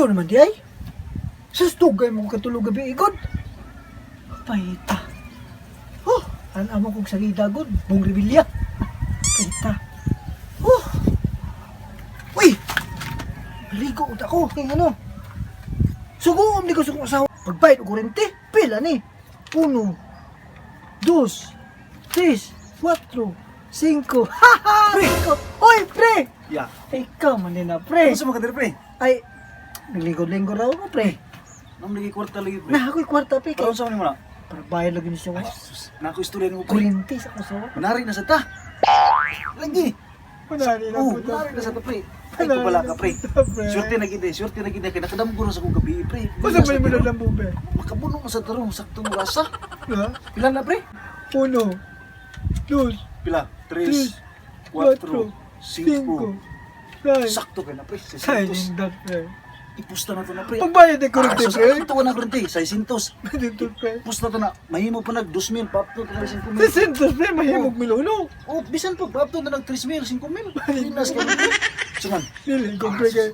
Diyo naman di ay. Sustugay mo katulog gabi igod. Paita. Oh, amo kong salida god, bong rebilya. Paita. Oh. Uy. Ligo utak ko kay ano. Suguom di ko sa asawa. Pagbayad ko kurente, pila ni. 1, 2, 3, 4, 5. Haha! Pre! Oy, pre! Ya. Ikaw man din na, pre. Ano sa mga kadiri, pre? Ay, naglingkod-lingkod raw ko, pre. Nang lagi kwarta lagi, pre. Na ako'y kwarta, pre. Karon sa mo na? Para bayad lagi niya Ay, siya. sus. Na ako istorya mo, pre. Kurinti sa kasawa. Manari na sa ta. Lagi. Manari na Oh, po ta, manari na sa ta, pre. Ay, Manari kubala na ka, pre. sa ta, pre. Swerte na gid, swerte na gid kay nakadamgo na sa kong gabi, pre. Masa may mo lang po, pre? Makabuno mo sa tarong sakto mo rasa. Ha? Pila na, pre? 1, 2, Pila? 3, 3, 4, 4, 5. 5, 6, Sakto ka na, pre. 7, 600. 8, pre. Ipusta na to na, pre. Pagbayad na kurinti, sus, pre. ito ka na, kurente. 600. Dito, pre. Pusta to na. Mahimo pa nag 2,000 pa up to 5,000. 600, pre. Mahimog miluno. Oh, bisan po, pa up to na nag 3,000, 5,000. Pinas ka na, pre. Suman. Dili, kung pre kay.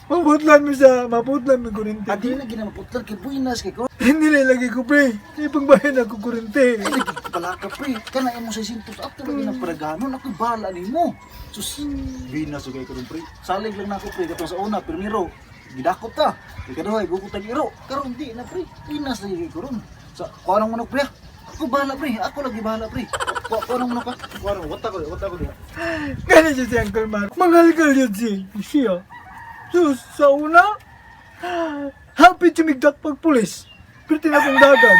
Maputlan mo sa, maputlan mo kurinti. Adi na ginamaputlan kay buinas kay ko. Hindi nilagay ko, pre. Ipangbayan ako kurinti. Ay, nagpala ka, pre. Kana mo 600 up to lagi ng paraganon. Ako bahala ni mo. Sus, binas ko kay ko pre. Salig lang na ako, pre. Katong sa una, primero. Gidakot ta. Ikaduha, gukot tag iro. Karon di na, pre. Binas lagi kay ko ron. Sa kuanong manok, pre. Ako bahala, pre. Ako lagi bahala, pre. Kuanong manok ka? Kuanong, wata ko di. Ganun siya si Uncle Mark. Mangalgal yun siya. Sus, sa una, hapit sumigdak pag pulis. Pirti na kong dagan.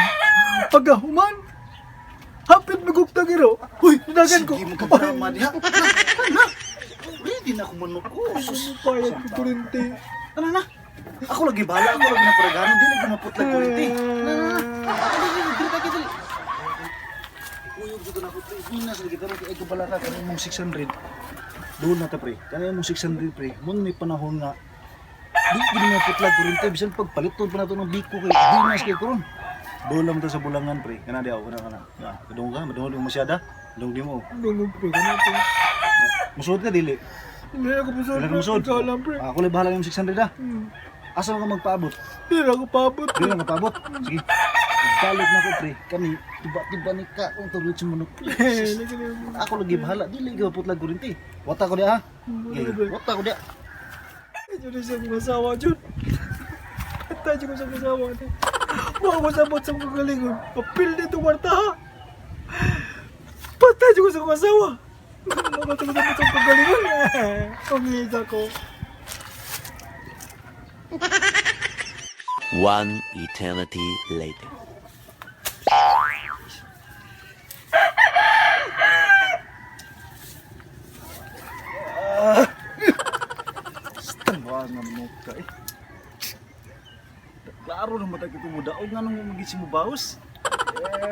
Pagkahuman, hapit magugtag iro. Uy, dagan ko. Sige mo kadrama diha. Ano? Ready na ako manok ko. Sus, Payag ko kurinti. ano na? Ako lagi bahala. Ako lagi na paraganon. Di lagi maputlag ko rin, te. Dili. Uyog dito na ako, pre. Binas lagi pero ay kabala ka kanang mong 600. Doon na ta, pre. Kanang mong 600, pre. Mun may panahon nga di gini na putlag ko rin, te. Bisan pagpaliton pa na to ng biko kay binas kay kuron. Doon lang ta sa bulangan, pre. Kana di ako kana. Kadung ka, madungol mo masyada. Dong di mo. Dungog, pre. Ganun, pre. Musud ka dili. Hindi ako pusod, Wala ka pre. musud. Ikaw lang, pre. Ako lang bahala yung 600 ah. Asa ka magpaabot? Hindi na ako paabot. Di na magpaabot. Sige. Balik na ko, pre. Kami tiba-tiba ni ka kung tuloy sa manok. Ako lagi bahala. Dili ka putlag ko rin, te. Wata ko di ah. Wata ko di. Ito na siya kong asawa, Jun. Patay siya ko sa asawa. Mga masabot sa mga galingon. Papil na itong warta, ha? Patay siya ko sa asawa. Mga masabot sa mga galingon. Umisa ko. One eternity later. Wah nga muka eh. Klaro na matag ito mo daog nga nung magisi mo baos.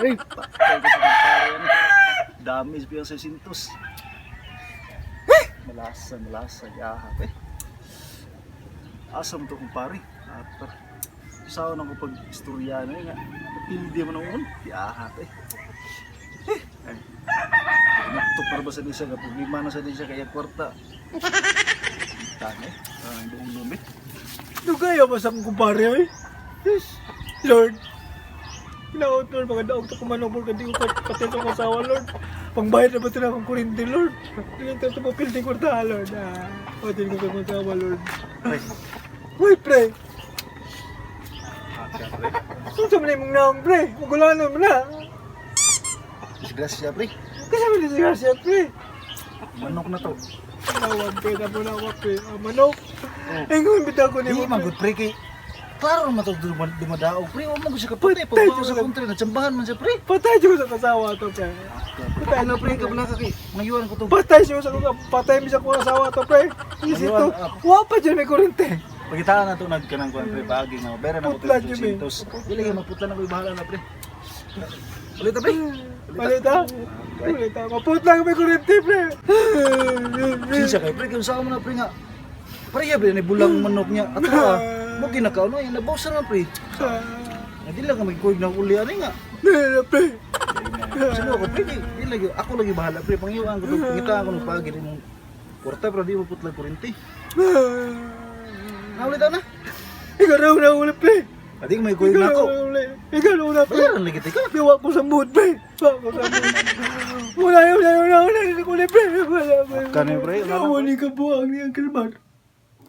Eh, patay ka sa pare yan. Dami sa piyang 600. Malasa, yahat eh. Asam to kumpare. Atar. Isaw na ko pag istorya na nga. Hindi mo nung yahat eh. Ay. Naktok para ba sa niya ka? Problema na sa niya kaya kwarta. Tane, ang buong lumit. Dugaya ba sa akong kumpare, ay? Yes, Lord. Hinaot, Lord. Mga daog to kumanobol ka di ko patay sa asawa, Lord. Pangbayad na ba ito na akong kurinti, Lord? Hindi ito mapil di kurta, Lord. Patay ko sa asawa, Lord. Pre, Uy, pre. haka pre. Saan sa manay mong naong, pre? Magulanan mo na. Disgrasya pre. Kasi mo disgrasya, pre. Manok na to. Tawag, pre. Tabo na ako, pre. Manok. Ay, kung imbita ko Di niyo, man good pre kay. Klaro naman ito dumadaog pre. Huwag mo siya kapatay. Pagbawa sa kontra, natsambahan man siya pre. Patay siya ko sa kasawa to, pre. Patay na pre, kabala ka kay. Ngayuan ko to. Patay siya ko sa patay mo siya ko asawa to, pre. Isip to. Wapa dyan may kurente. Pagitaan na to nagkanang kuan pre. Bagay nga. Bera na ko Putla to. dyan, eh. Dili ka maputla na ko bahala na pre. Ulit na pre. Palita. Palita. Maputla ka may kurente, pre. Sinsa kay pre. Kung saan mo na pre nga. Pareha pre, bulang manok niya. At mo ginakaw no, yung nabawasan naman pre. Hindi lang kami kuig ng uli ano nga. Pre. Sino ako pre, di lagi ako lagi bahala pre. Pangiwan ko to, pangitaan ko ng pagi din mong kwarta pero di mo putla kurente. Naulit na. Ikaw na una uli, pre. Adi may kuya na ako. Ikaw na una, pre. Bayaran lagi tika. Biwa ko sa mood, pre. Biwa ko sa mood. Wala. Uli, pre. Kani, pre, wala na, pre. Wala ka buwang ni Uncle Mar.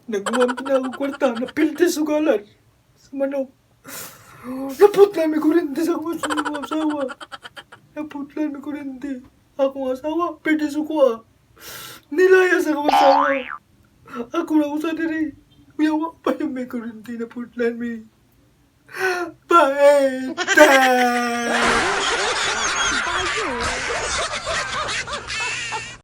Nagbuwang pa na ako kwarta. Napiltes ugalan. Sa manok. Naputlan may kurente sa akong asawa. Naputlan may kurente. Akong asawa, piltes ko nilayas akong asawa. Ako na usa diri. Uyawa pa yung may kurente na putlan may. Paeta!